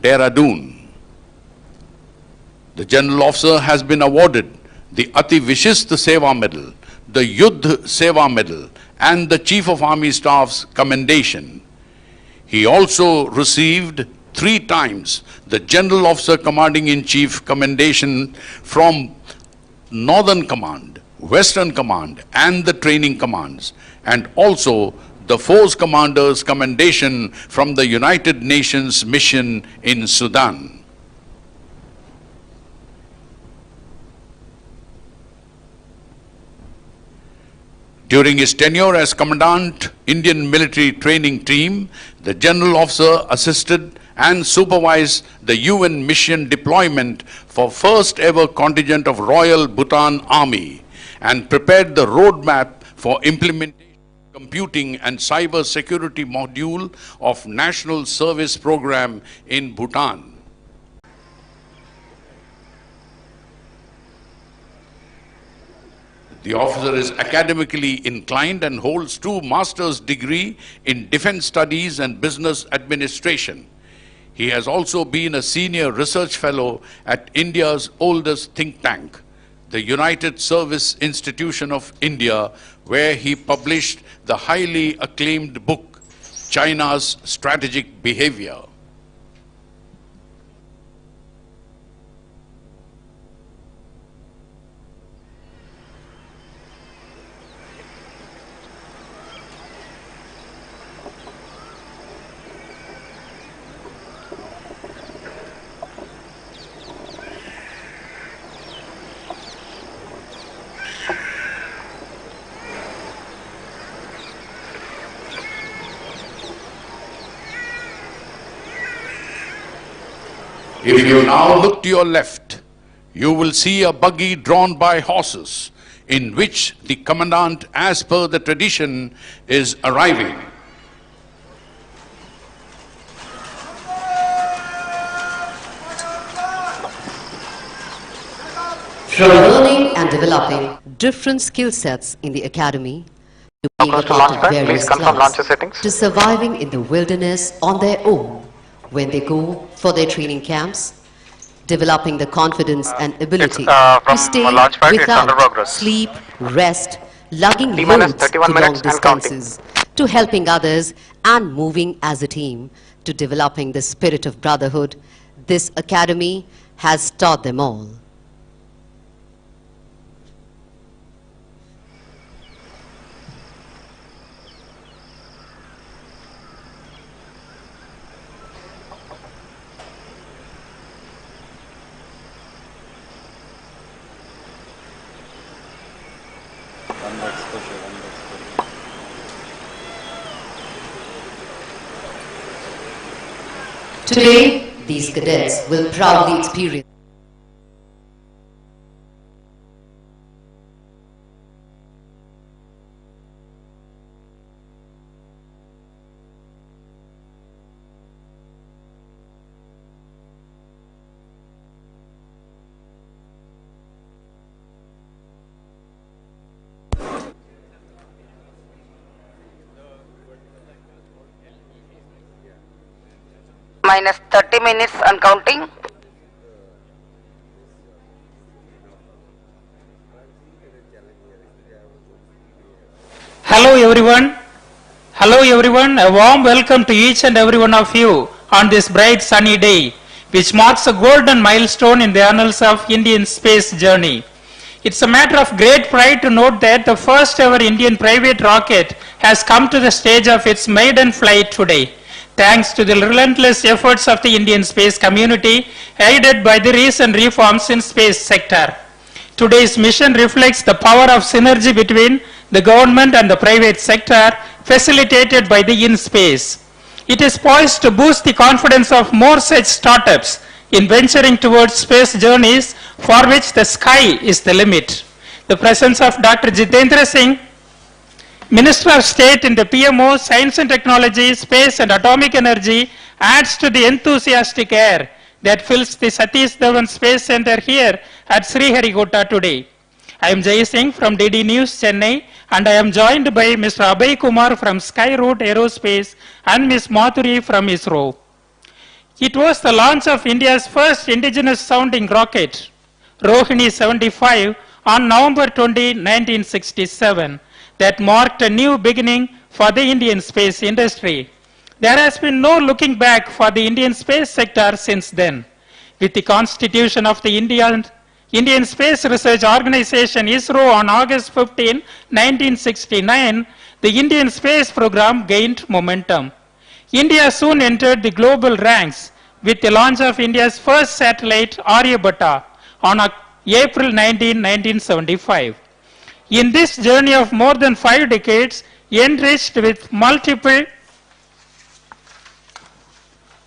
Dehradun. The General Officer has been awarded the Ati Vishist Seva Medal, the Yudh Seva Medal, and the Chief of Army Staff's Commendation. He also received 3 times the General Officer Commanding-in-Chief Commendation from Northern Command, Western Command, and the Training Commands, and also the Force Commander's Commendation from the United Nations Mission in Sudan. During his tenure as Commandant, Indian Military Training Team, the General Officer assisted and supervised the UN mission deployment for first ever contingent of Royal Bhutan Army and prepared the roadmap for implementation of computing and cyber security module of National Service Program in Bhutan. The officer is academically inclined and holds 2 master's degree in defense studies and business administration. He has also been a senior research fellow at India's oldest think tank, the United Service Institution of India, where he published the highly acclaimed book, China's Strategic Behavior. If you now look to your left, you will see a buggy drawn by horses in which the Commandant, as per the tradition, is arriving. From learning and developing different skill sets in the academy, to being a part of various clubs, to surviving in the wilderness on their own when they go for their training camps, developing the confidence and ability to stay without sleep, rest, lugging loads to long distances, to helping others and moving as a team, to developing the spirit of brotherhood, this academy has taught them all. Today, these cadets will proudly experience minus 30 minutes and counting. Hello everyone, a warm welcome to each and every one of you on this bright sunny day, which marks a golden milestone in the annals of Indian space journey. It's a matter of great pride to note that the first ever Indian private rocket has come to the stage of its maiden flight today, thanks to the relentless efforts of the Indian space community, aided by the recent reforms in space sector. Today's mission reflects the power of synergy between the government and the private sector, facilitated by the InSpace. It is poised to boost the confidence of more such startups in venturing towards space journeys for which the sky is the limit. The presence of Dr. Jitendra Singh, Minister of State in the PMO, Science and Technology, Space and Atomic Energy, adds to the enthusiastic air that fills the Satish Dhawan Space Center here at Sriharikota today. I am Jay Singh from DD News Chennai, and I am joined by Mr. Abhay Kumar from Skyroot Aerospace and Ms. Mathuri from ISRO. It was the launch of India's first indigenous sounding rocket, Rohini 75, on November 20, 1967, that marked a new beginning for the Indian space industry. There has been no looking back for the Indian space sector since then. With the constitution of the Indian Space Research Organization ISRO on August 15, 1969, the Indian space program gained momentum. India soon entered the global ranks with the launch of India's first satellite Aryabhatta on April 19, 1975. In this journey of more than 5 decades, enriched with multiple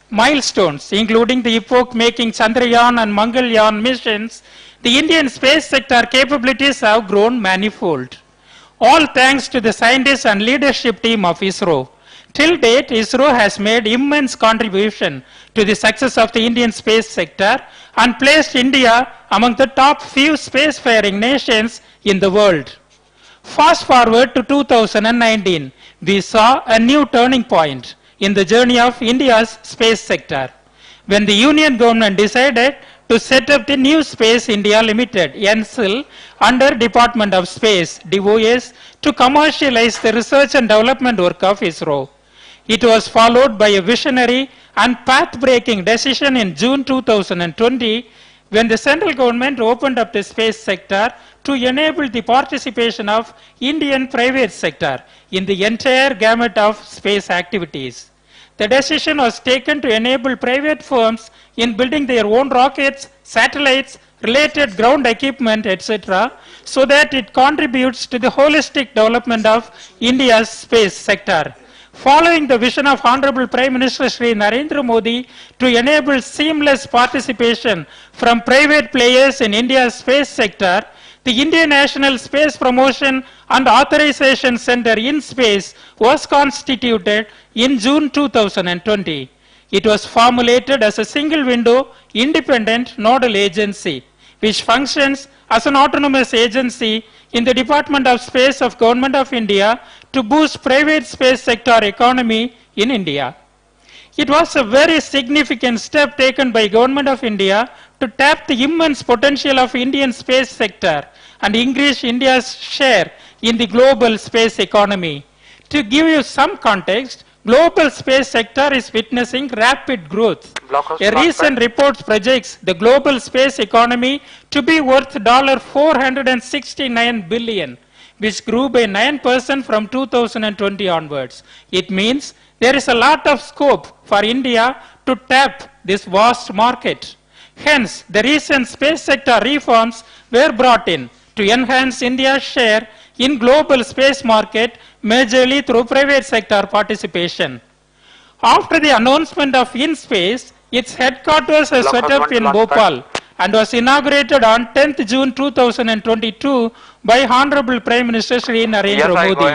milestones, including the epoch-making Chandrayaan and Mangalyaan missions, the Indian space sector capabilities have grown manifold. All thanks to the scientists and leadership team of ISRO. Till date, ISRO has made immense contribution to the success of the Indian space sector and placed India among the top few spacefaring nations in the world. Fast forward to 2019, we saw a new turning point in the journey of India's space sector, when the Union government decided to set up the New Space India Limited, NSIL, under Department of Space, DOS, to commercialize the research and development work of ISRO. It was followed by a visionary and path-breaking decision in June 2020, when the central government opened up the space sector to enable the participation of Indian private sector in the entire gamut of space activities. The decision was taken to enable private firms in building their own rockets, satellites, related ground equipment, etc., so that it contributes to the holistic development of India's space sector. Following the vision of Honorable Prime Minister Shri Narendra Modi to enable seamless participation from private players in India's space sector, the Indian National Space Promotion and Authorization Center in Space was constituted in June 2020. It was formulated as a single window, independent nodal agency, which functions as an autonomous agency in the Department of Space of Government of India to boost private space sector economy in India. It was a very significant step taken by Government of India to tap the immense potential of Indian space sector and increase India's share in the global space economy. To give you some context, global space sector is witnessing rapid growth. A recent report projects the global space economy to be worth $469 billion, which grew by 9% from 2020 onwards. It means there is a lot of scope for India to tap this vast market. Hence, the recent space sector reforms were brought in to enhance India's share in global space market majorly through private sector participation. After the announcement of InSpace, its headquarters are set up in Bhopal and was inaugurated on 10th June 2022 by Honorable Prime Minister Shri Narendra Modi.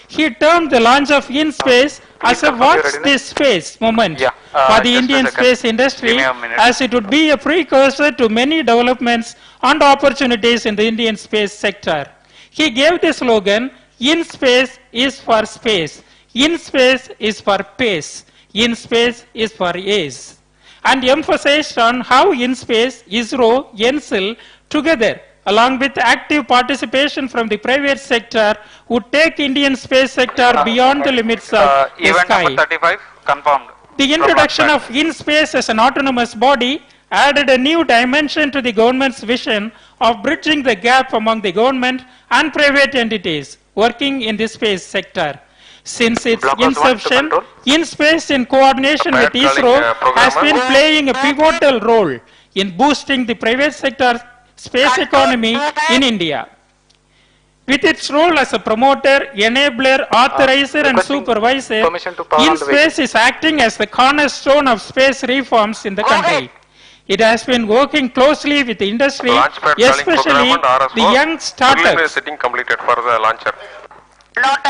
He termed the launch of InSpace as a watch this space moment for the Indian space industry, as it would be a precursor to many developments and opportunities in the Indian space sector. He gave the slogan, InSpace is for space, InSpace is for pace, InSpace is for ace, and emphasized on how InSpace, ISRO, NSIL together, along with active participation from the private sector, would take Indian space sector beyond the limits of the sky. Event number 35 confirmed. The introduction of InSpace as an autonomous body added a new dimension to the government's vision of bridging the gap among the government and private entities working in the space sector. Since its inception, InSpace, in coordination with ISRO, has been playing a pivotal role in boosting the private sector space economy in India. With its role as a promoter, enabler, authorizer and supervisor, InSpace is acting as the cornerstone of space reforms in the country. It has been working closely with the industry, especially the young startups, Setting completed for the launcher.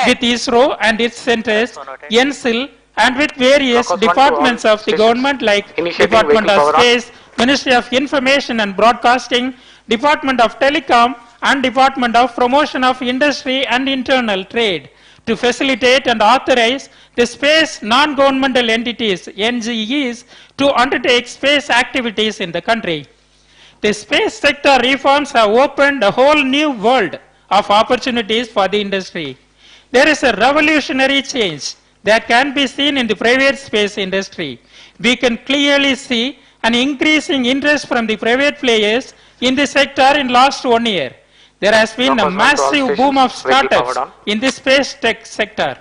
with ISRO and its centers, NSIL, and with various departments of the government like Department of Space, Ministry of Information and Broadcasting, Department of Telecom, and Department of Promotion of Industry and Internal Trade. to facilitate and authorize the space non-governmental entities, NGEs, to undertake space activities in the country. The space sector reforms have opened a whole new world of opportunities for the industry. There is a revolutionary change that can be seen in the private space industry. We can clearly see an increasing interest from the private players in the sector in last 1 year. There has been a massive boom of startups in the space tech sector.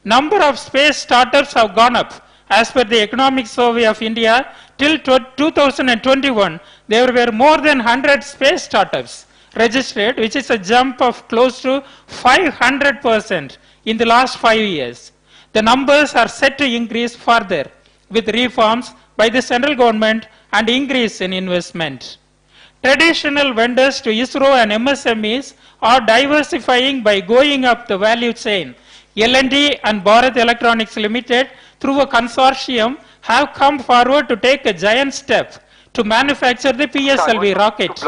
Number of space startups have gone up. As per the Economic Survey of India, till 2021, there were more than 100 space startups registered, which is a jump of close to 500% in the last 5 years. The numbers are set to increase further with reforms by the central government and increase in investment. Traditional vendors to ISRO and MSMEs are diversifying by going up the value chain. L&T and Bharat Electronics Limited, through a consortium, have come forward to take a giant step to manufacture the PSLV rocket.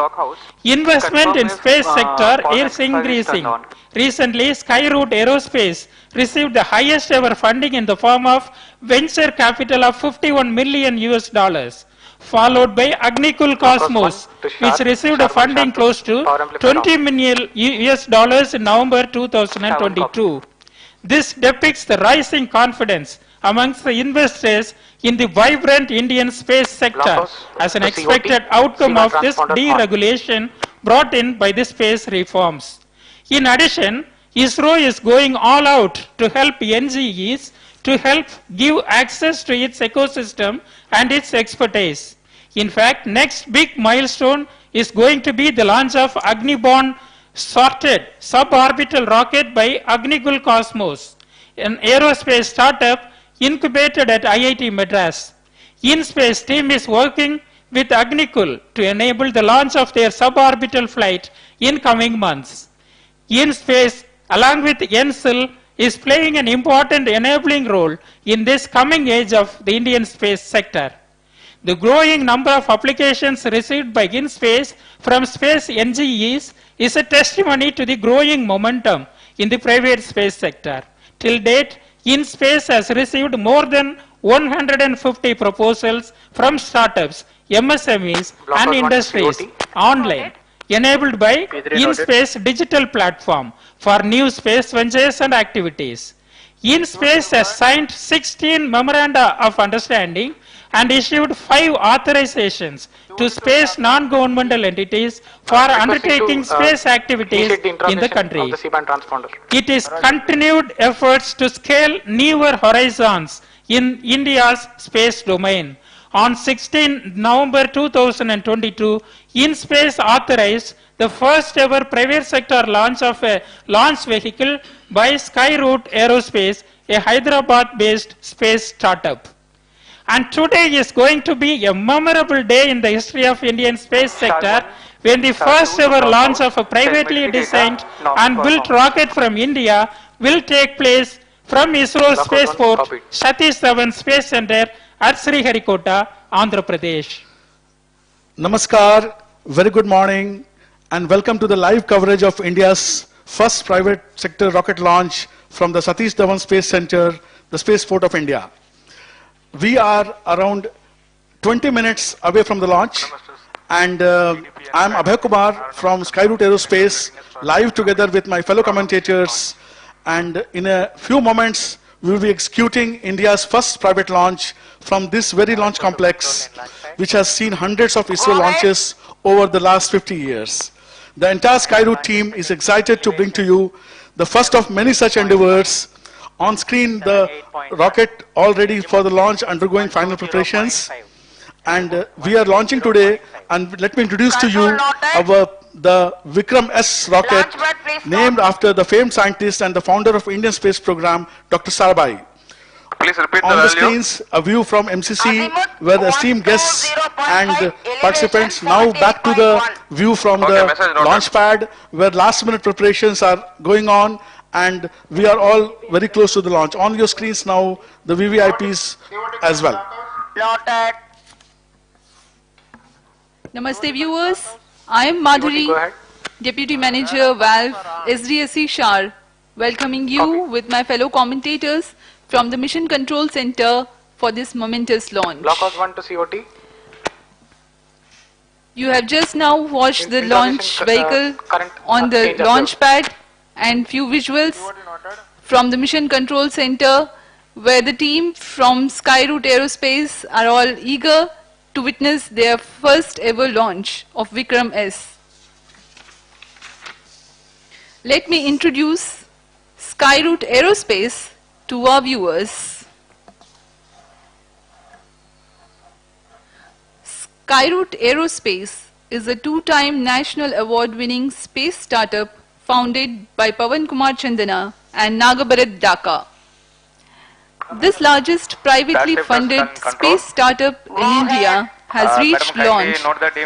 Investment in space sector is increasing. Recently, Skyroot Aerospace received the highest ever funding in the form of venture capital of 51 million US dollars, followed by Agnikul Cosmos, which received a funding close to 20 million US dollars in November 2022. This depicts the rising confidence amongst the investors in the vibrant Indian space sector as an expected outcome of this deregulation brought in by the space reforms. In addition, ISRO is going all out to help NGEs to help give access to its ecosystem and its expertise. In fact, next big milestone is going to be the launch of Agni-borne sorted suborbital rocket by Agnikul Cosmos, an aerospace startup incubated at IIT Madras. In-Space team is working with Agnikul to enable the launch of their suborbital flight in coming months. In-Space, along with NSIL, is playing an important enabling role in this coming age of the Indian space sector. The growing number of applications received by In-Space from space NGEs is a testimony to the growing momentum in the private space sector. Till date, In-Space has received more than 150 proposals from startups, MSMEs and industries online, enabled by In-Space digital platform for new space ventures and activities. In-Space has signed 16 memoranda of understanding and issued 5 authorizations to space non-governmental entities for undertaking space activities in the country. It is continued efforts to scale newer horizons in India's space domain. On 16 November 2022, In-Space authorized the first ever private sector launch of a launch vehicle by Skyroot Aerospace, a Hyderabad-based space startup. And today is going to be a memorable day in the history of Indian space sector when the first ever launch of a privately designed and built rocket from India will take place from ISRO spaceport Satish Dhawan Space Center at Sriharikota, Andhra Pradesh. Namaskar, very good morning and welcome to the live coverage of India's first private sector rocket launch from the Satish Dhawan Space Center, the spaceport of India. We are around 20 minutes away from the launch and I'm Abhay Kumar from Skyroot Aerospace, live together with my fellow commentators, and in a few moments we will be executing India's first private launch from this very launch complex, which has seen hundreds of ISRO launches over the last 50 years. The entire Skyroot team is excited to bring to you the first of many such endeavors. On screen, the rocket all ready for the launch, undergoing final preparations. And we are launching today, and let me introduce to you the Vikram-S rocket, named after the famed scientist and the founder of Indian space program, Dr. Sarabhai. Please repeat On the the value. screens, a view from MCC, where the esteemed guests and participants. Now back to the view from the message noted. launch pad, where last minute preparations are going on, and we are all very close to the launch. On your screens now, the VVIPs as well. Noted. Namaste viewers, I am Madhuri, Deputy Manager Valve SDSC SHAR. welcoming you with my fellow commentators from the Mission Control Center for this momentous launch. Blockhouse 1 to COT. You have just now watched the launch vehicle current on the change of launch pad and few visuals from the Mission Control Center where the team from Skyroot Aerospace are all eager to witness their first ever launch of Vikram-S. Let me introduce Skyroot Aerospace to our viewers. Skyroot Aerospace is a two-time national award-winning space startup founded by Pawan Kumar Chandana and Nagabharat Dhaka. This largest privately funded space startup in India has reached launch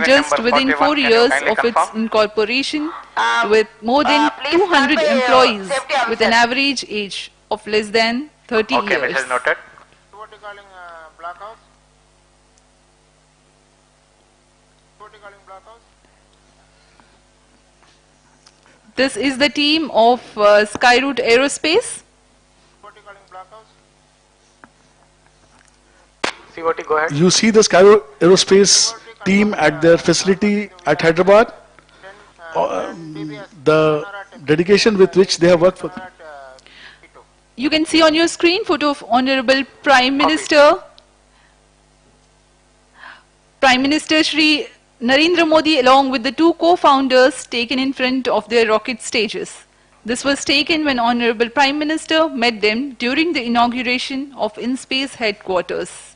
just within 4 years of its incorporation with more than 200 employees with an average age of less than 30 Okay, years. message noted. This is the team of Skyroot Aerospace. COT, go ahead. You see the Skyroot Aerospace team at their facility at Hyderabad. The dedication with which they have worked for. You can see on your screen photo of Honorable Prime Minister. Prime Minister Shri Narendra Modi along with the two co-founders taken in front of their rocket stages. This was taken when Honorable Prime Minister met them during the inauguration of InSpace headquarters.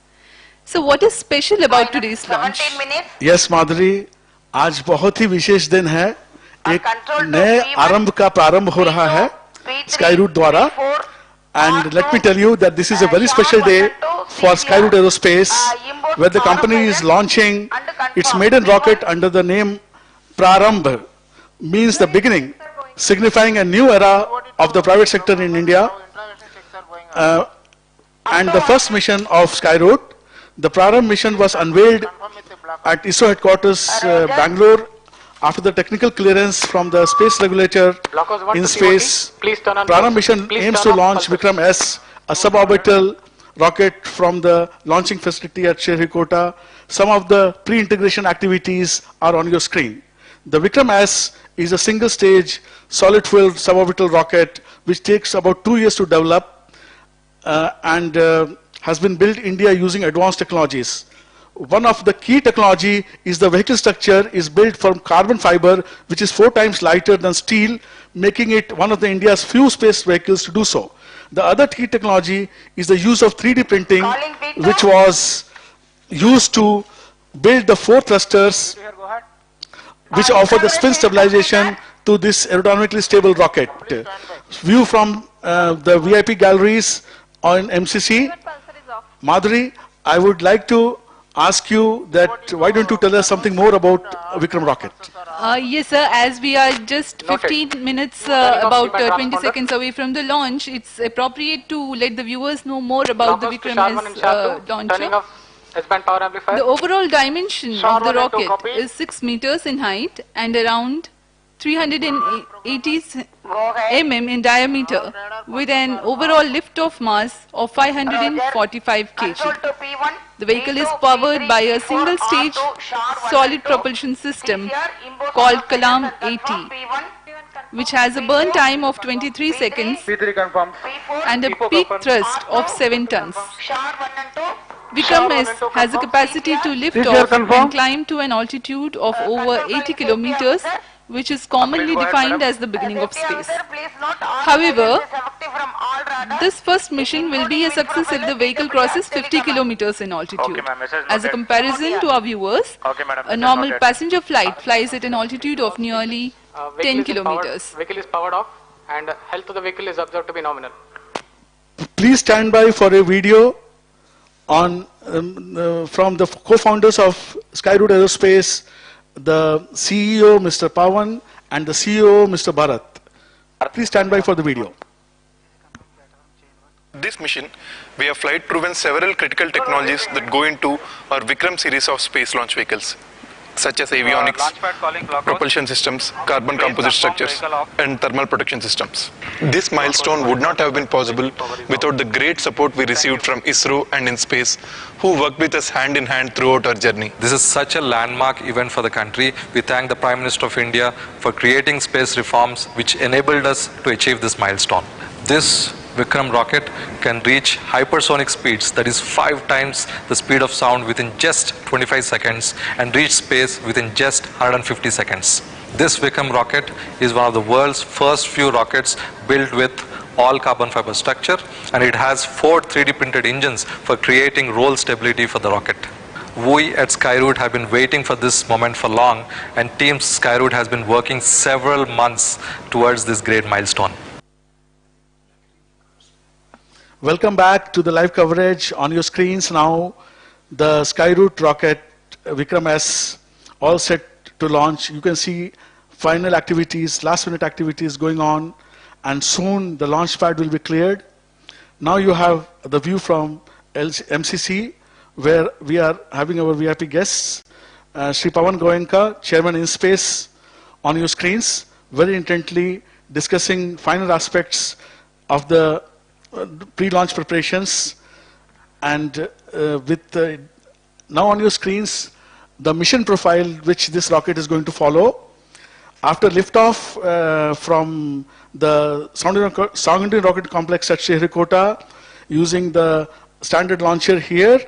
So what is special about today's launch? 17 minutes. Yes, माधुरी, आज बहुत ही विशेष दिन है. एक नए आरंभ का प्रारंभ हो रहा है Skyroot द्वारा. And let me tell you that this is a very special day for Skyroot Aerospace, where the company is launching its maiden rocket under the name Prarambh, means the beginning, signifying a new era of the private sector in India. And the first mission of Skyroot, the Prarambh mission, was unveiled at ISRO headquarters, Bangalore, after the technical clearance from the space regulator in space. Prarambh mission aims to launch Vikram-S, a suborbital rocket from the launching facility at Sriharikota. Some of the pre-integration activities are on your screen. The Vikram-S is a single-stage, solid-fuel suborbital rocket which takes about 2 years to develop and has been built in India using advanced technologies. One of the key technology is the vehicle structure is built from carbon fiber, which is 4 times lighter than steel, making it one of the India's few space vehicles to do so. The other key technology is the use of 3D printing, which was used to build the 4 thrusters, which offer the spin stabilization to this aerodynamically stable rocket. View from the VIP galleries on MCC. Madhuri, I would like to ask you that why don't you tell us something more about Vikram rocket? Yes, sir. As we are just 15 minutes, about 20 seconds away from the launch, it's appropriate to let the viewers know more about the Vikram-S launcher. S-band power amplifier. The overall dimension of the rocket is 6 meters in height and around 380 mm in diameter, with an overall lift-off mass of 545 kg. The vehicle is powered by a single-stage solid propulsion system called Kalam 80, which has a burn time of 23 seconds and a peak thrust of 7 tons. Vikram-S has a capacity to lift off and climb to an altitude of over 80 kilometers, which is commonly defined as the beginning of space. However, this first mission will be a success if the vehicle crosses 50 kilometers in altitude. As a comparison to our viewers, a normal passenger flight flies at an altitude of nearly 10 kilometers. Vehicle is powered off and health of the vehicle is observed to be nominal. Please stand by for a video on from the co-founders of Skyroot Aerospace, the CEO Mr. Pawan and the CEO Mr. Bharat. Please stand by for the video. This mission, we have flight proven several critical technologies that go into our Vikram series of space launch vehicles. such as avionics, Launchpad calling logos. propulsion systems, carbon composite structures, and thermal protection systems. This milestone would not have been possible without the great support we received from ISRO and InSpace, who worked with us hand in hand throughout our journey. This is such a landmark event for the country. We thank the Prime Minister of India for creating space reforms which enabled us to achieve this milestone. This Vikram rocket can reach hypersonic speeds, that is 5 times the speed of sound within just 25 seconds and reach space within just 150 seconds. This Vikram rocket is one of the world's first few rockets built with all carbon fiber structure, and it has 4 3D printed engines for creating roll stability for the rocket. We at Skyroot have been waiting for this moment for long, and Team Skyroot has been working several months towards this great milestone. Welcome back to the live coverage. On your screens now, the Skyroot rocket Vikram-S all set to launch. You can see final activities, last minute activities going on, and soon the launch pad will be cleared. Now you have the view from MCC, where we are having our VIP guests, Sri Pawan Goenka, Chairman InSpace, on your screens, very intently discussing final aspects of the pre-launch preparations. And now on your screens, the mission profile which this rocket is going to follow. After liftoff from the Sounding Rocket Complex at Sriharikota, using the standard launcher here,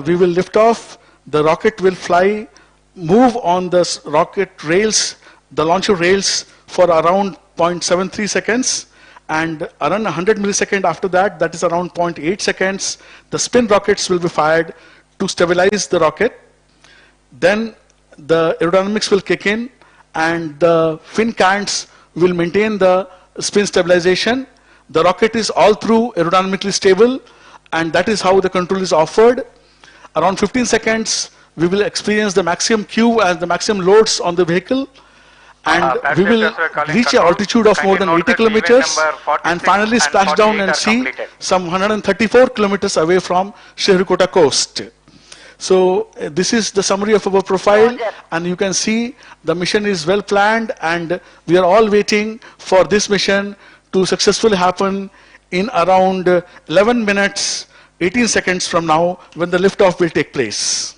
we will lift off. The rocket will fly, move on the rocket rails, the launcher rails, for around 0.73 seconds. And around 100 milliseconds after that, that is around 0.8 seconds, the spin rockets will be fired to stabilize the rocket. Then the aerodynamics will kick in, and the fin cants will maintain the spin stabilization. The rocket is all through aerodynamically stable, and that is how the control is offered. Around 15 seconds, we will experience the maximum Q and the maximum loads on the vehicle. And we will reach an altitude of more than 80 kilometers and finally splash down and see some 134 kilometers away from Sriharikota coast. So this is the summary of our profile, and you can see the mission is well planned, and we are all waiting for this mission to successfully happen in around 11 minutes, 18 seconds from now, when the liftoff will take place.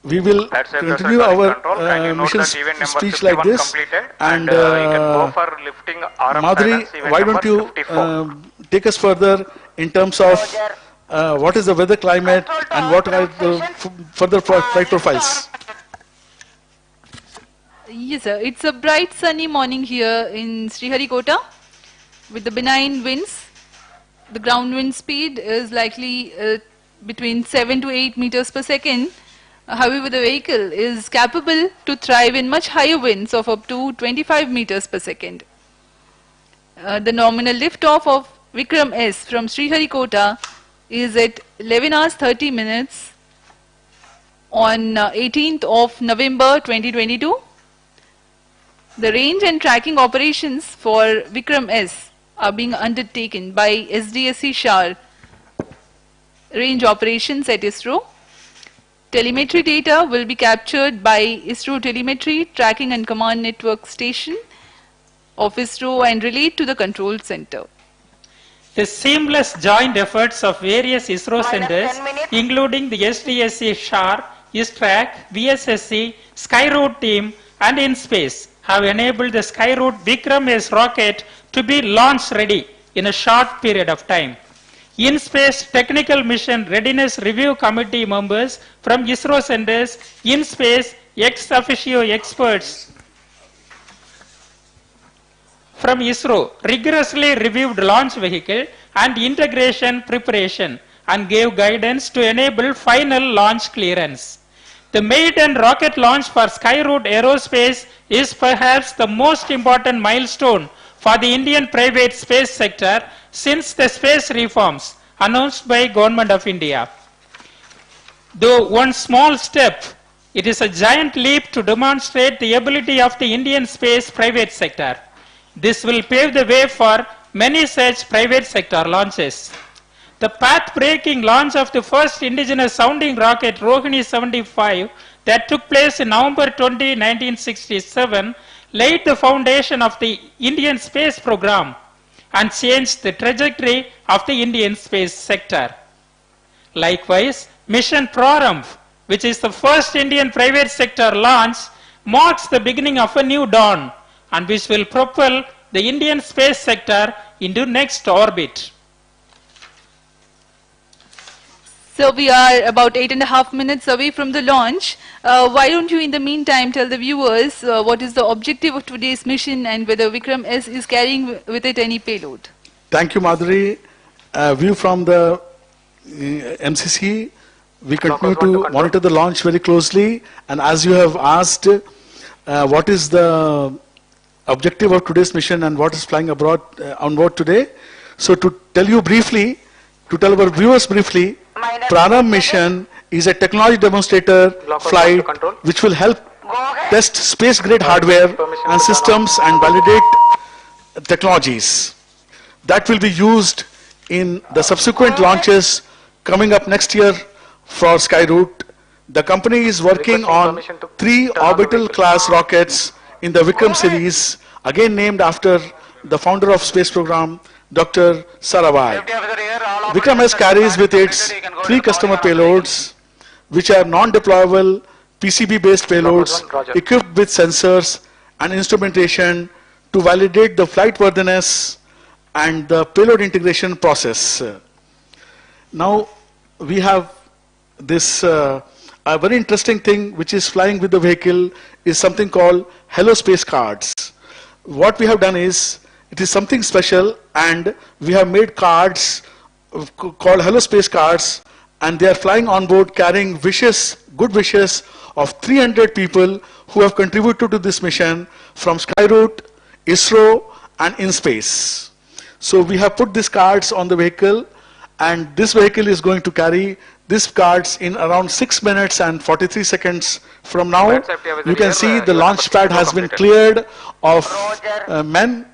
We will continue our mission speech like this, and Madhuri, why don't you take us further in terms of what is the weather climate and what are the further flight profiles? Yes, sir. It's a bright sunny morning here in Sriharikota with the benign winds. The ground wind speed is likely between 7 to 8 meters per second. However, the vehicle is capable to thrive in much higher winds of up to 25 meters per second. The nominal liftoff of Vikram-S from Sriharikota is at 11 hours 30 minutes on 18th of November 2022. The range and tracking operations for Vikram-S are being undertaken by SDSC SHAR range operations at ISRO. Telemetry data will be captured by ISRO Telemetry Tracking and Command Network Station of ISRO and relayed to the control center. The seamless joint efforts of various ISRO centers, including the SDSC SHAR, ISTRAC, VSSC, Skyroot team, and InSpace, have enabled the Skyroot Vikram-S rocket to be launch ready in a short period of time. InSpace Technical Mission Readiness Review Committee members from ISRO centers, InSpace ex officio experts from ISRO rigorously reviewed launch vehicle and integration preparation and gave guidance to enable final launch clearance. The maiden rocket launch for Skyroot Aerospace is perhaps the most important milestone for the Indian private space sector since the space reforms announced by Government of India. Though one small step, it is a giant leap to demonstrate the ability of the Indian space private sector. This will pave the way for many such private sector launches. The path-breaking launch of the first indigenous sounding rocket Rohini 75 that took place in November 20, 1967 laid the foundation of the Indian space program and changed the trajectory of the Indian space sector. Likewise, Mission Prarambh, which is the first Indian private sector launch, marks the beginning of a new dawn and which will propel the Indian space sector into next orbit. So we are about 8.5 minutes away from the launch. Why don't you in the meantime tell the viewers what is the objective of today's mission and whether Vikram-S is carrying with it any payload? Thank you, Madhuri. View from the MCC. We continue to monitor the launch very closely, and as you have asked, what is the objective of today's mission and what is flying abroad on board today? So to tell you briefly, to tell our viewers briefly, Prarambh mission is a technology demonstrator flight which will help test space-grade hardware and systems and validate technologies that will be used in the subsequent launches coming up next year for Skyroot. The company is working on 3 orbital class rockets in the Vikram series, again named after the founder of space program, Dr. Sarabhai. Vikram-S carries with it 3 customer payloads, which are non-deployable PCB-based payloads equipped with sensors and instrumentation to validate the flight worthiness and the payload integration process. Now we have this a very interesting thing which is flying with the vehicle is something called Hello Space cards. What we have done is, it is something special, and we have made cards called Hello Space cards, and they are flying on board carrying wishes, good wishes of 300 people who have contributed to this mission from Skyroot, ISRO and InSpace. So we have put these cards on the vehicle, and this vehicle is going to carry these cards in around 6 minutes and 43 seconds from now. You can see the launch pad has been cleared of men,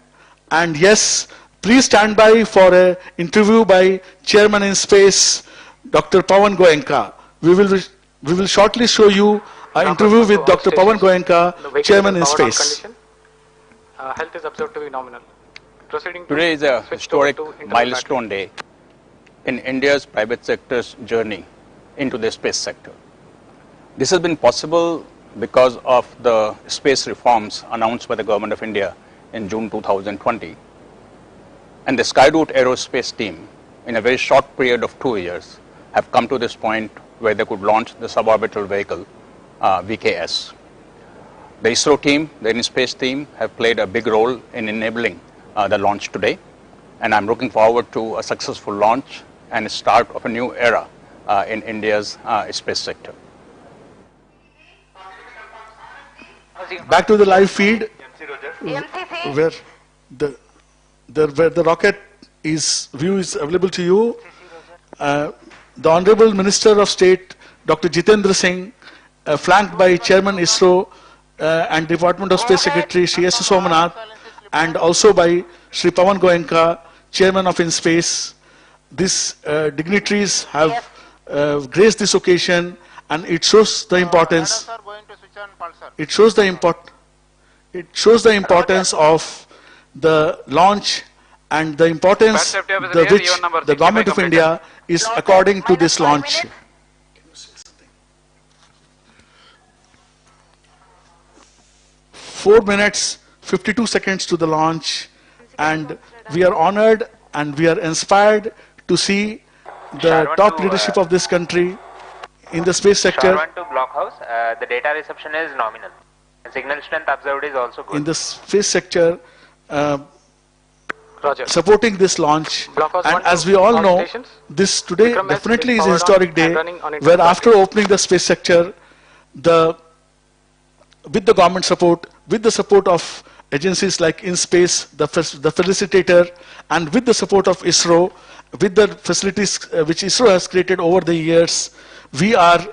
and yes, please stand by for an interview by Chairman in Space, Dr. Pawan Goenka. We will shortly show you an interview with Dr. Pawan Goenka, Chairman in Space. Health is observed to be nominal. Today is a historic milestone day in India's private sector's journey into the space sector. This has been possible because of the space reforms announced by the Government of India in June 2020. And the Skyroot aerospace team, in a very short period of 2 years, have come to this point where they could launch the suborbital vehicle, VK-S. The ISRO team, the InSpace team, have played a big role in enabling the launch today. And I'm looking forward to a successful launch and a start of a new era in India's space sector. Back to the live feed, where the rocket view is available to you. The Honorable Minister of State, Dr. Jitendra Singh, flanked by Chairman ISRO and Department of Space Secretary Shri S. Somanath, and also by Shri Pawan Goenka, Chairman of InSpace. These dignitaries have graced this occasion, and it shows the importance. It shows the importance of the launch and the importance which the Government of India is according to this launch. 4 minutes, 52 seconds to the launch, and we are honored and we are inspired to see the top leadership of this country in the space sector. To blockhouse, the data reception is nominal. Signal strength observed is also good. In the space sector, supporting this launch, and as we all know, this today definitely is a historic day, where after opening the space sector, with the government support, with the support of agencies like InSpace, the facilitator, and with the support of ISRO, with the facilities which ISRO has created over the years, we are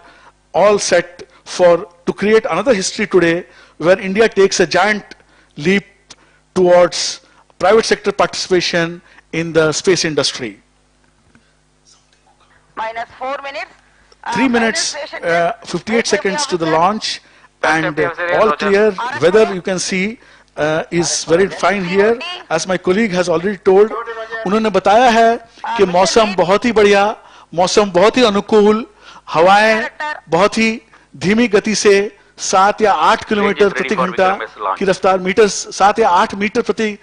all set to create another history today, where India takes a giant leap towards private sector participation in the space industry. minus 4 minutes. 3 minutes, 58 seconds to the launch, and all clear. Weather you can see is very fine here. As my colleague has already told, उन्होंने बताया है कि मौसम बहुत ही बढ़िया, मौसम बहुत ही अनुकूल, हवाएं बहुत ही धीमी गति से 7 या 8 किलोमीटर प्रति घंटा की रफ्तार, 7 या 8 मीटर प्रति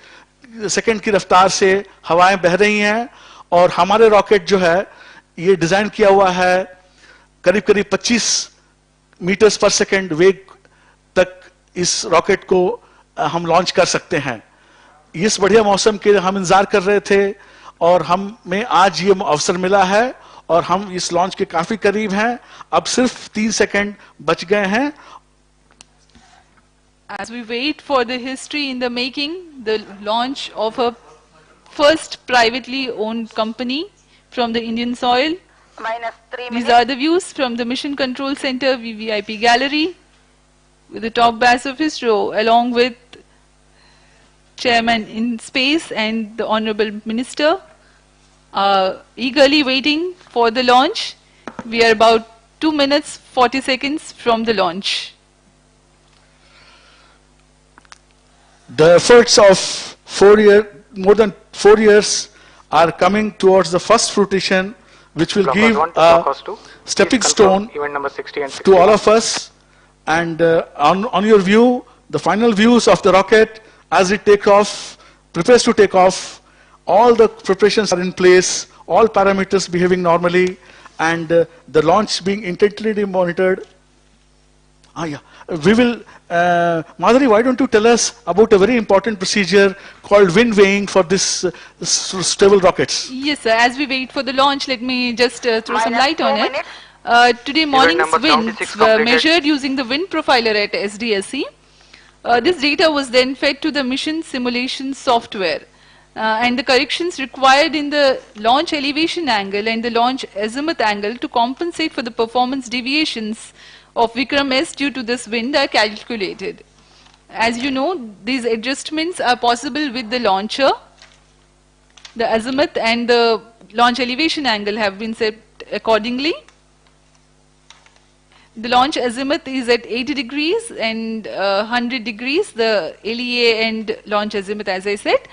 सेकंड की रफ्तार से हवाएं बह रही हैं। और हमारे रॉकेट जो है ये डिजाइन किया हुआ है करीब करीब 25 मीटर्स पर सेकंड वेग तक इस रॉकेट को हम लॉन्च कर सकते हैं। इस बढ़िया मौसम के हम इंतजार कर रहे थे और हमें आज ये अवसर मिला है और हम इस लॉन्च के काफी करीब हैं। अब सिर्फ 3 सेकंड बच गए हैं। As we wait for the history in the making, the launch of a first privately owned company from the Indian soil. Minus 3 minutes. These are the views from the Mission Control Center VVIP Gallery with the top brass of ISRO along with Chairman in Space and the Honorable Minister eagerly waiting for the launch. We are about 2 minutes 40 seconds from the launch. The efforts of more than 4 years are coming towards the first fruition, which will give a stepping stone to all of us. And on your view, the final views of the rocket as it prepares to take off, all the preparations are in place, all parameters behaving normally, and the launch being intently monitored. We will, Madhuri, why don't you tell us about a very important procedure called wind weighing for this stable rockets? Yes, sir. As we wait for the launch, let me just throw some light on it. Today morning's winds were measured using the wind profiler at SDSC. This data was then fed to the mission simulation software. And the corrections required in the launch elevation angle and the launch azimuth angle to compensate for the performance deviations of Vikram-S due to this wind are calculated. As you know, these adjustments are possible with the launcher. The azimuth and the launch elevation angle have been set accordingly. The launch azimuth is at 80 degrees and 100 degrees, the LEA and launch azimuth, as I said.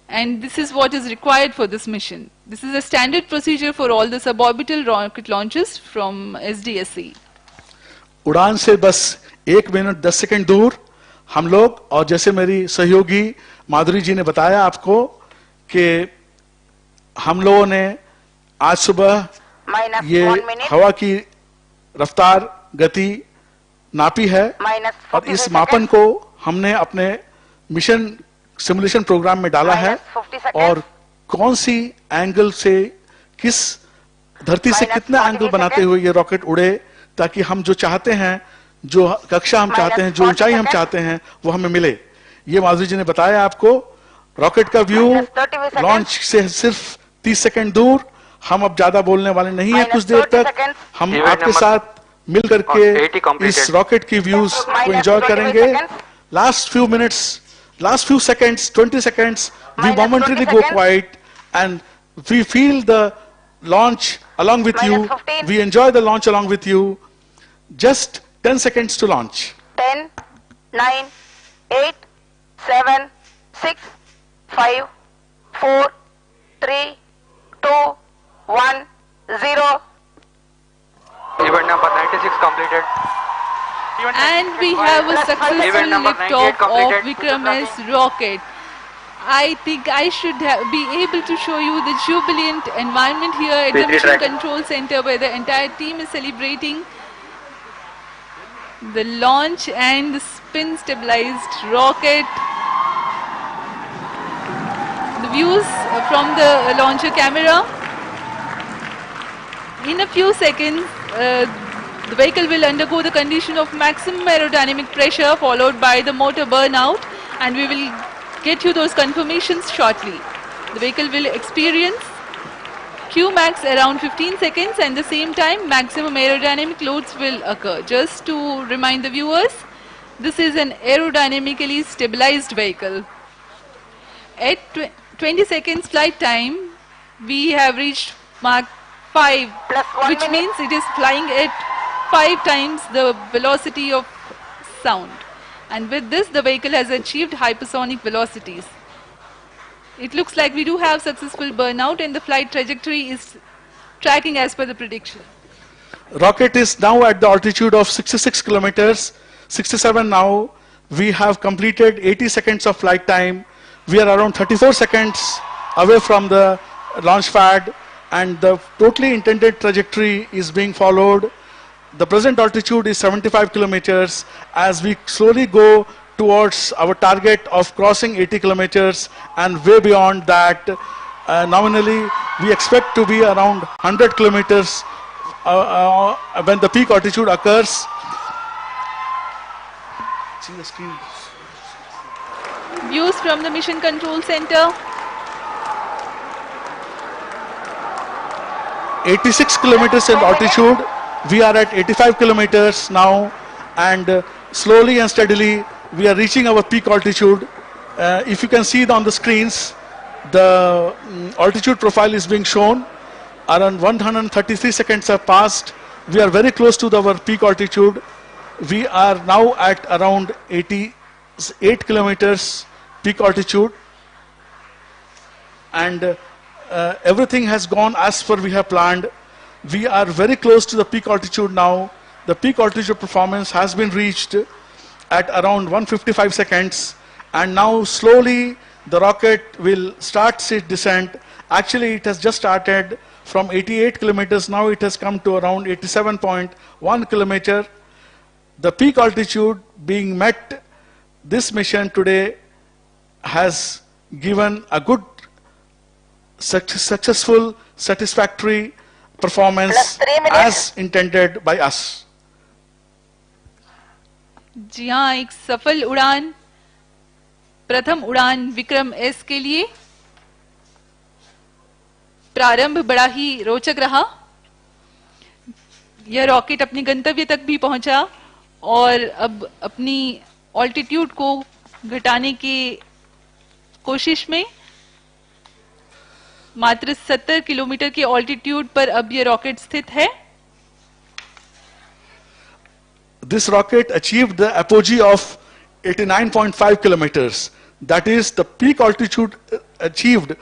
And this is what is required for this mission. This is a standard procedure for all the suborbital rocket launches from SDSC. उड़ान से बस 1 minute 10 second दूर हम लोग, और जैसे मेरी सहयोगी माधुरी जी ने बताया आपको कि हम लोगों ने आज सुबह ये हवा की रफ्तार गति नापी है और इस मापन को हमने अपने मिशन सिमुलेशन प्रोग्राम में डाला है और कौन सी एंगल से किस धरती से कितना एंगल बनाते हुए ये रॉकेट उड़े, ताकि हम जो चाहते हैं, जो कक्षा हम चाहते हैं, जो ऊंचाई हम चाहते हैं, वो हमें मिले। ये माधुरी जी ने बताया आपको। रॉकेट का व्यू लॉन्च से सिर्फ 30 सेकंड दूर। हम अब ज्यादा बोलने वाले नहीं हैं, कुछ देर तक हम आपके साथ मिल करके इस रॉकेट की व्यूज को एंजॉय करेंगे। Last few minutes, last few seconds, 20 seconds, we momentarily go quiet and we feel the launch along with you. We enjoy the launch along with you. Just 10 seconds to launch. 10, 9, 8, 7, 6, 5, 4, 3, 2, 1, 0. Event number 96 completed. And we have a successful liftoff of Vikram-S rocket. I think I should be able to show you the jubilant environment here at the Mission Control Center, where the entire team is celebrating the launch and the spin stabilized rocket. The views from the launcher camera. In a few seconds, the vehicle will undergo the condition of maximum aerodynamic pressure followed by the motor burnout, and we will get you those confirmations shortly. The vehicle will experience Qmax around 15 seconds, and at the same time maximum aerodynamic loads will occur. Just to remind the viewers, this is an aerodynamically stabilized vehicle. At 20 seconds flight time, we have reached Mach 5, Plus 1 which minute. means it is flying at 5 times the velocity of sound. And with this, the vehicle has achieved hypersonic velocities. It looks like we do have successful burnout and the flight trajectory is tracking as per the prediction. Rocket is now at the altitude of 66 kilometers, 67 now. We have completed 80 seconds of flight time. We are around 34 seconds away from the launch pad, and the totally intended trajectory is being followed. The present altitude is 75 kilometers. As we slowly go towards our target of crossing 80 kilometers and way beyond that, nominally we expect to be around 100 kilometers when the peak altitude occurs. See the screen. Views from the Mission Control Center. 86 kilometers in altitude. We are at 85 kilometers now, and slowly and steadily we are reaching our peak altitude. If you can see it on the screens, the altitude profile is being shown. Around 133 seconds have passed. We are very close to our peak altitude. We are now at around 88 kilometers peak altitude, and everything has gone as per we have planned. We are very close to the peak altitude now. The peak altitude performance has been reached at around 155 seconds, and now slowly the rocket will start its descent. Actually, it has just started from 88 kilometers. Now it has come to around 87.1 kilometer. The peak altitude being met, this mission today has given a good, successful, satisfactory performance Plus 3 minutes. as intended by us. जी हाँ, एक सफल उड़ान, प्रथम उड़ान विक्रम-S के लिए प्रारंभ बड़ा ही रोचक रहा। यह रॉकेट अपने गंतव्य तक भी पहुंचा और अब अपनी ऑल्टीट्यूड को घटाने की कोशिश में मात्र 70 किलोमीटर के ऑल्टीट्यूड पर अब यह रॉकेट स्थित है। This rocket achieved the apogee of 89.5 kilometers. That is, the peak altitude achieved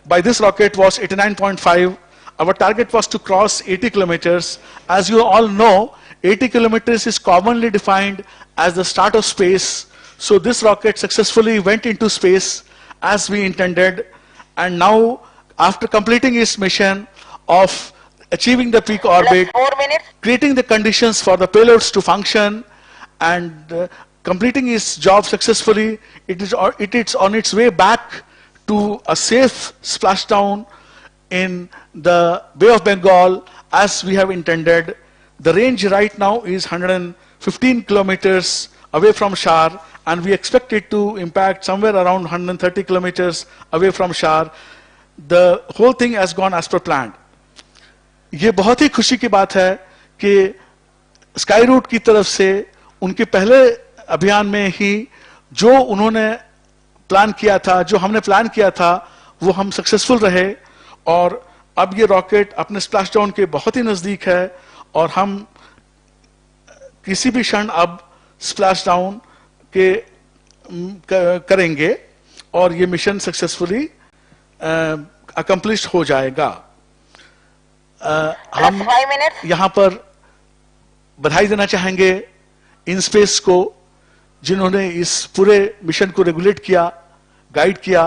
by this rocket was 89.5. Our target was to cross 80 kilometers. As you all know, 80 kilometers is commonly defined as the start of space. So this rocket successfully went into space as we intended, and now after completing its mission of achieving the peak orbit, 4 minutes. creating the conditions for the payloads to function, and completing its job successfully, it is on its way back to a safe splashdown in the Bay of Bengal as we have intended. The range right now is 115 kilometers away from Shar, and we expect it to impact somewhere around 130 kilometers away from Shar. The whole thing has gone as per planned. ये बहुत ही खुशी की बात है कि sky root की तरफ से उनके पहले अभियान में ही जो उन्होंने प्लान किया था, जो हमने प्लान किया था, वो हम सक्सेसफुल रहे, और अब ये रॉकेट अपने स्प्लैश डाउन के बहुत ही नजदीक है, और हम किसी भी क्षण अब स्प्लैश डाउन के करेंगे और ये मिशन सक्सेसफुली अकम्प्लिश हो जाएगा। हम यहाँ पर बधाई देना चाहेंगे इन स्पेस को, जिन्होंने इस पूरे मिशन को रेगुलेट किया, गाइड किया।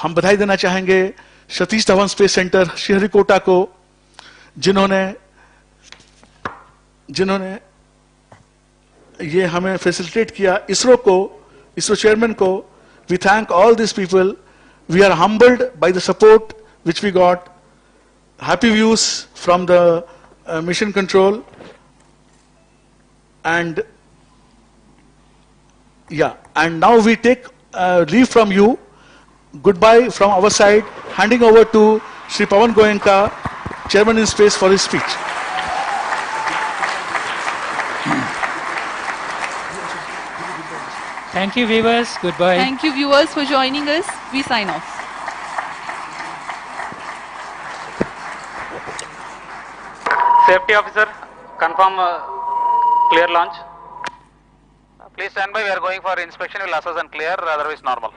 हम बधाई देना चाहेंगे सतीश धवन स्पेस सेंटर श्रीहरिकोटा को, जिन्होंने ये हमें फैसिलिटेट किया। इसरो को, इसरो चेयरमैन को, we thank all this people. We are humbled by the support which we got. Happy views from the mission control, and now we take leave from you. Goodbye from our side, handing over to Shri Pawan Goenka, Chairman in Space, for his speech. Thank you, viewers. Goodbye. Thank you, viewers, for joining us. We sign off. Safety officer, confirm clear launch. Please stand by, we are going for inspection, we will assess and clear, otherwise normal.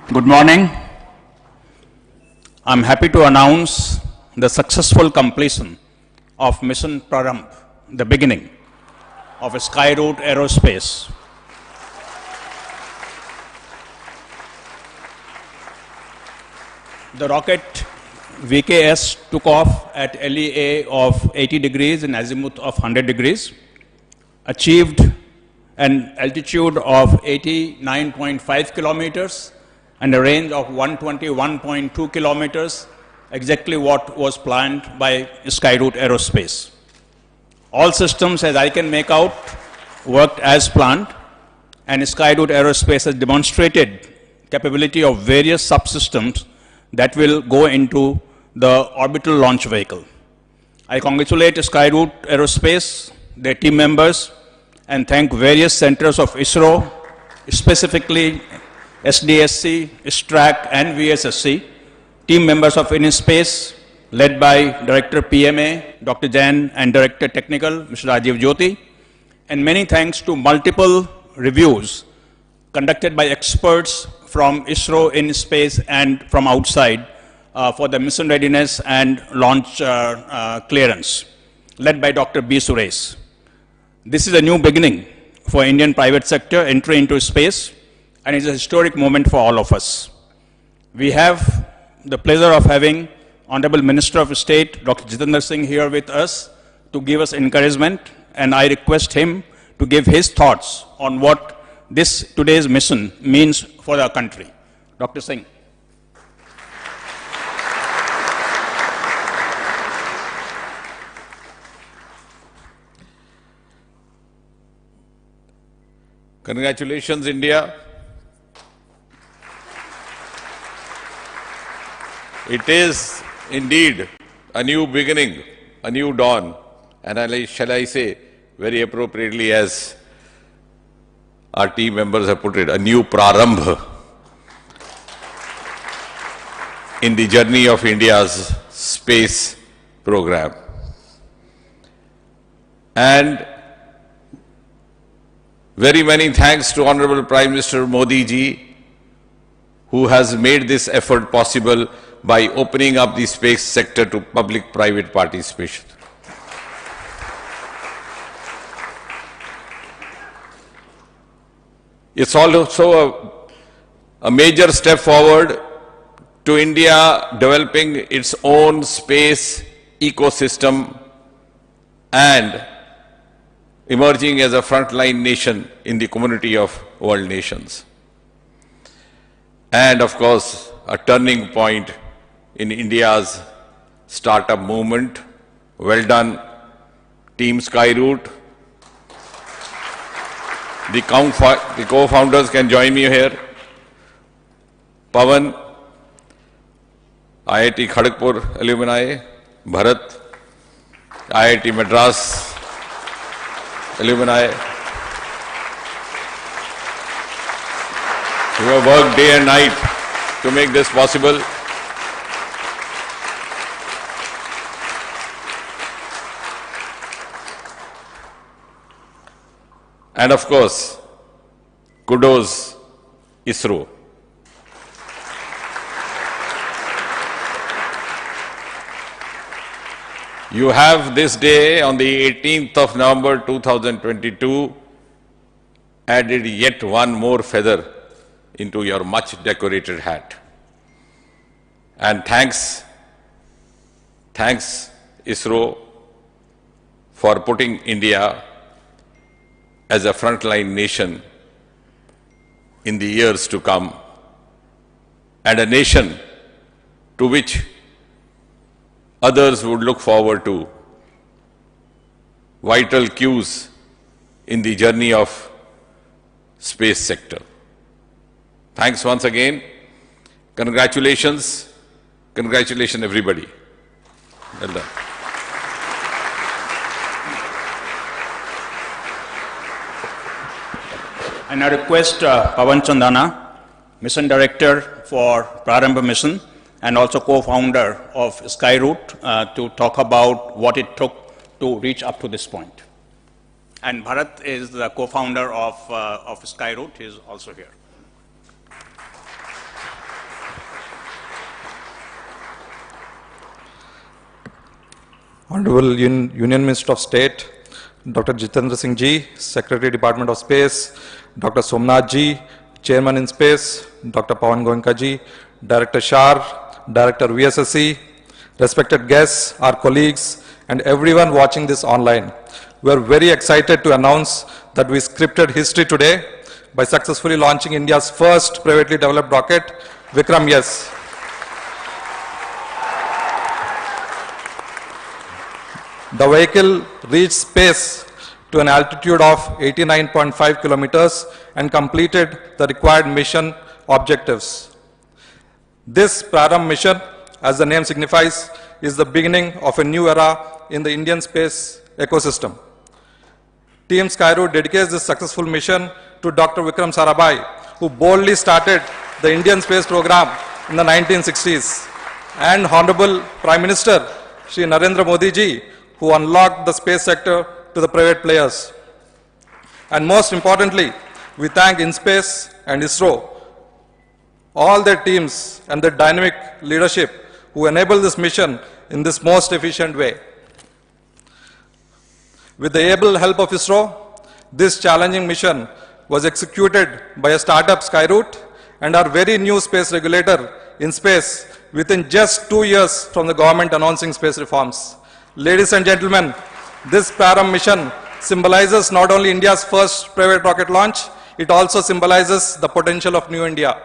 Good morning. I'm happy to announce the successful completion of Mission Prarambh, the beginning of Skyroot Aerospace. The rocket VK-S took off at LEA of 80 degrees and azimuth of 100 degrees, achieved an altitude of 89.5 kilometers and a range of 121.2 kilometers, exactly what was planned by Skyroot Aerospace. All systems, as I can make out, worked as planned, and Skyroot Aerospace has demonstrated capability of various subsystems that will go into the orbital launch vehicle. I congratulate Skyroot Aerospace, their team members, and thank various centers of ISRO, specifically SDSC, STRAC, and VSSC, team members of InSpace, led by Director PMA, Dr. Jain, and Director Technical, Mr. Rajiv Jyoti, and many thanks to multiple reviews conducted by experts from ISRO, InSpace, and from outside for the mission readiness and launch clearance, led by Dr. B. Suresh. This is a new beginning for Indian private sector entry into space, and it's a historic moment for all of us. We have the pleasure of having Honorable Minister of State, Dr. Jitendra Singh, here with us to give us encouragement, and I request him to give his thoughts on what today's mission means for our country. Dr. Singh. Congratulations, India. It is indeed a new beginning, a new dawn, and shall I say, very appropriately as our team members have put it, a new Prarambh in the journey of India's space program. And very many thanks to Honorable Prime Minister Modi ji, who has made this effort possible by opening up the space sector to public-private participation. It's also a major step forward to India developing its own space ecosystem and emerging as a frontline nation in the community of world nations. And of course, a turning point in India's startup movement. Well done, Team Skyroot. The co-founders can join me here. Pawan, IIT Kharagpur alumni, Bharat, IIT Madras alumni, who have worked day and night to make this possible. And of course, kudos ISRO. You have this day on the 18th of November 2022 added yet one more feather into your much decorated hat. And thanks ISRO for putting India as a frontline nation in the years to come, and a nation to which others would look forward to, vital cues in the journey of space sector. Thanks once again. Congratulations. Congratulations everybody. Well done. And I request Pawan Chandana, Mission Director for Prarambha Mission and also co-founder of Skyroot, to talk about what it took to reach up to this point. And Bharat is the co-founder of Skyroot. He is also here. Honorable Union Minister of State, Dr. Jitendra Singh Ji, Secretary Department of Space, Dr. Somnath Ji, Chairman in Space, Dr. Pawan Goenka Ji, Director Shar, Director VSSC, respected guests, our colleagues, and everyone watching this online. We are very excited to announce that we scripted history today by successfully launching India's first privately developed rocket, Vikram-S. The vehicle reached space to an altitude of 89.5 kilometers and completed the required mission objectives. This Prarambh mission, as the name signifies, is the beginning of a new era in the Indian space ecosystem. Team Skyroot dedicates this successful mission to Dr. Vikram Sarabhai, who boldly started the Indian space program in the 1960s, and Honorable Prime Minister Shri Narendra Modi ji, who unlocked the space sector to the private players. And most importantly, we thank InSpace and ISRO, all their teams and their dynamic leadership who enable this mission in this most efficient way. With the able help of ISRO, this challenging mission was executed by a startup Skyroot and our very new space regulator, InSpace, within just 2 years from the government announcing space reforms. Ladies and gentlemen, this Prarambh mission symbolizes not only India's first private rocket launch, it also symbolizes the potential of New India.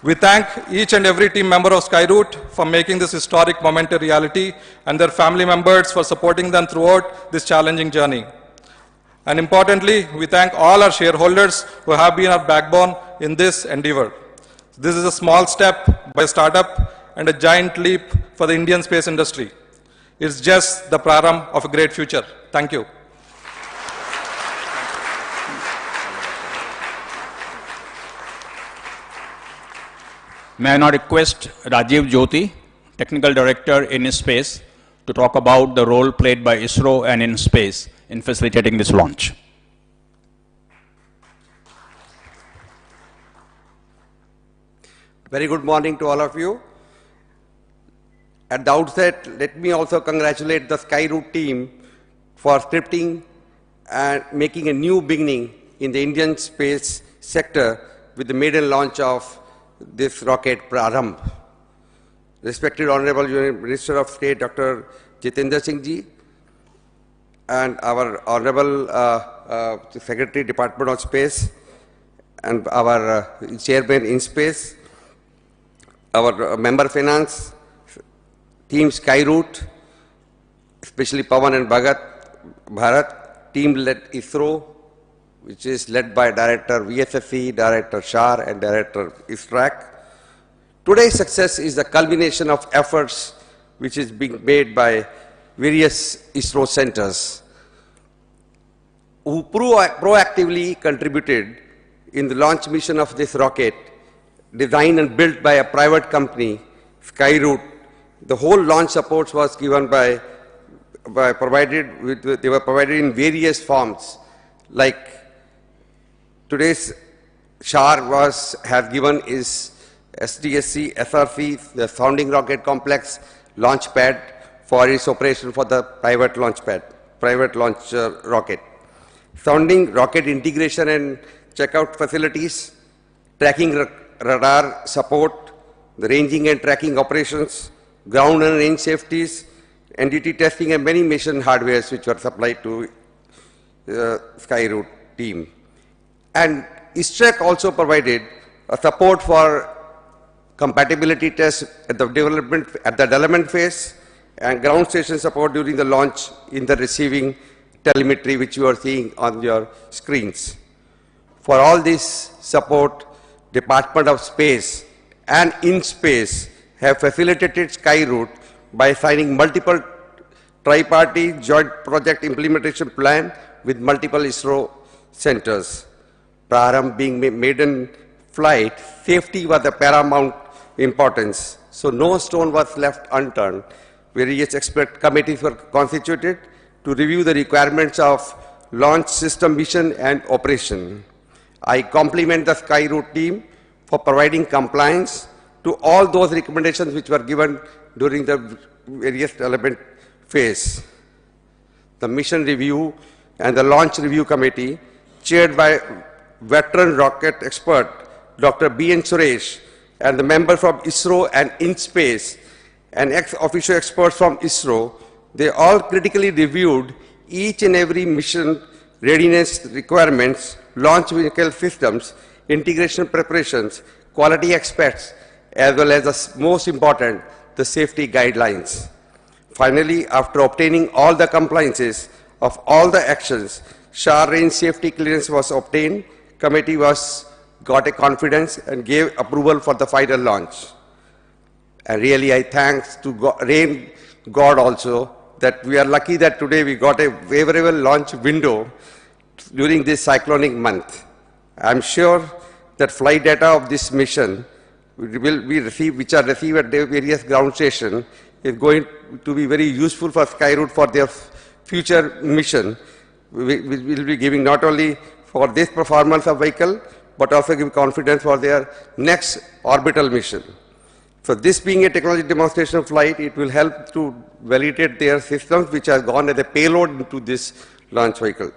We thank each and every team member of Skyroot for making this historic moment a reality and their family members for supporting them throughout this challenging journey. And importantly, we thank all our shareholders who have been our backbone in this endeavor. This is a small step by a startup and a giant leap for the Indian space industry. It's just the Prarambh of a great future. Thank you. May I now request Rajiv Jyoti, Technical Director in InSpace, to talk about the role played by ISRO and InSpace in facilitating this launch. Very good morning to all of you. At the outset, let me also congratulate the Skyroot team for scripting and making a new beginning in the Indian space sector with the maiden launch of this rocket Prarambh. Respected Honorable Minister of State Dr. Jitendra Singh Ji and our Honorable Secretary Department of Space and our Chairman in Space, our Member Finance, Team Skyroot, especially Pawan and Bharat, team led ISRO, which is led by Director VSSC, Director Shar and Director ISRAC. Today's success is the culmination of efforts which is being made by various ISRO centers who proactively contributed in the launch mission of this rocket, designed and built by a private company, Skyroot. The whole launch support was given they were provided in various forms, like today's Shar has given is SDSC, SRC, the Sounding Rocket Complex launch pad for its operation for the private launch rocket. Sounding rocket integration and checkout facilities, tracking radar support, the ranging and tracking operations, ground and range safeties, NDT testing and many mission hardwares which were supplied to Skyroot team. And ISRAC also provided a support for compatibility tests at the development phase and ground station support during the launch in the receiving telemetry which you are seeing on your screens. For all this support, Department of Space and InSpace have facilitated Skyroot by signing multiple tripartite joint project implementation plan with multiple ISRO centers. Prarambh being maiden flight, safety was the paramount importance. So no stone was left unturned. Various expert committees were constituted to review the requirements of launch system mission and operation. I compliment the Skyroot team for providing compliance to all those recommendations which were given during the various development phase. The mission review and the launch review committee, chaired by veteran rocket expert Dr. B.N. Suresh, and the members from ISRO and InSpace, and ex-officio experts from ISRO, they all critically reviewed each and every mission readiness requirements, launch vehicle systems, integration preparations, quality aspects, as well as the most important, the safety guidelines. Finally, after obtaining all the compliances of all the actions, SHAR range safety clearance was obtained, committee got a confidence and gave approval for the final launch. And really I thanks to rain God also that we are lucky that today we got a favorable launch window during this cyclonic month. I am sure that flight data of this mission will be received, which are received at the various ground stations, is going to be very useful for Skyroot for their future mission. We will be giving not only for this performance of vehicle, but also give confidence for their next orbital mission. So this being a technology demonstration flight, it will help to validate their systems which have gone as a payload into this launch vehicle.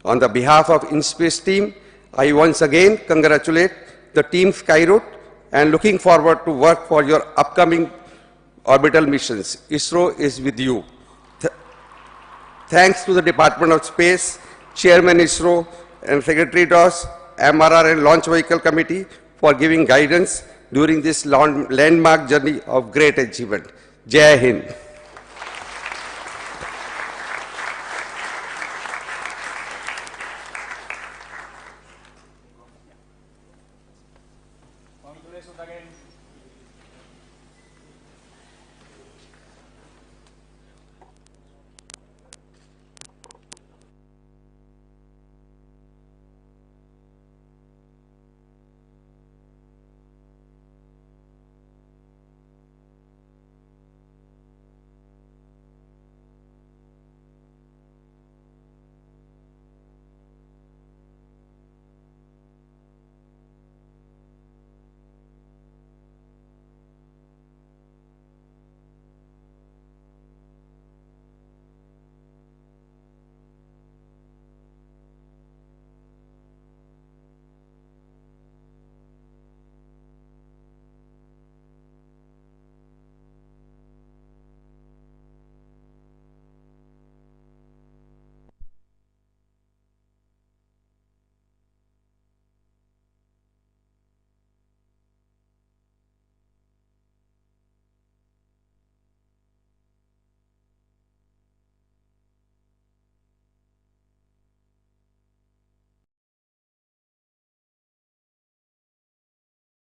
On the behalf of InSpace team, I once again congratulate the team Skyroot and looking forward to work for your upcoming orbital missions. ISRO is with you. Thanks to the Department of Space, Chairman ISRO and Secretary DOS, MRR and Launch Vehicle Committee for giving guidance during this landmark journey of great achievement. Jai Hind.